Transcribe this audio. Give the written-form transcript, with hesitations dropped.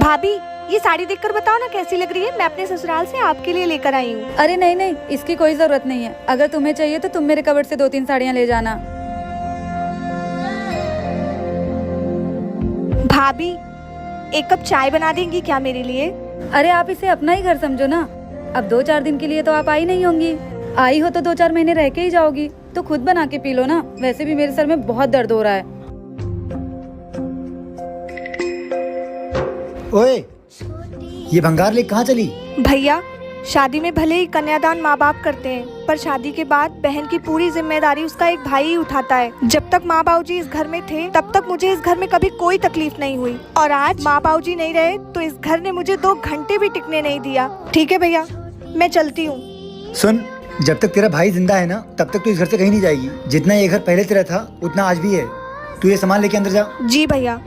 भाभी, ये साड़ी देखकर बताओ ना कैसी लग रही है। मैं अपने ससुराल से आपके लिए लेकर आई हूँ। अरे नहीं नहीं, इसकी कोई जरूरत नहीं है। अगर तुम्हें चाहिए तो तुम मेरे कबर्ड से 2-3 साड़ियाँ ले जाना। भाभी, एक कप चाय बना देंगी क्या मेरे लिए? अरे आप इसे अपना ही घर समझो ना। अब 2-4 दिन के लिए तो आप आई नहीं होंगी। आई हो तो 2-4 महीने रह के ही जाओगी, तो खुद बना के पी लो ना। वैसे भी मेरे सर में बहुत दर्द हो रहा है। ओए, ये भंगार ले कहाँ चली? भैया, शादी में भले ही कन्यादान माँ बाप करते हैं, पर शादी के बाद बहन की पूरी जिम्मेदारी उसका एक भाई ही उठाता है। जब तक माँ बाबूजी इस घर में थे, तब तक मुझे इस घर में कभी कोई तकलीफ नहीं हुई, और आज माँ बाबूजी नहीं रहे तो इस घर ने मुझे 2 घंटे भी टिकने नहीं दिया। ठीक है भैया, मैं चलती हूँ। सुन, जब तक तेरा भाई जिंदा है ना, तब तक तू इस घर से कहीं नहीं जाएगी। जितना ये घर पहले तेरा था, उतना आज भी है। तू ये सामान लेके अंदर जा। जी भैया।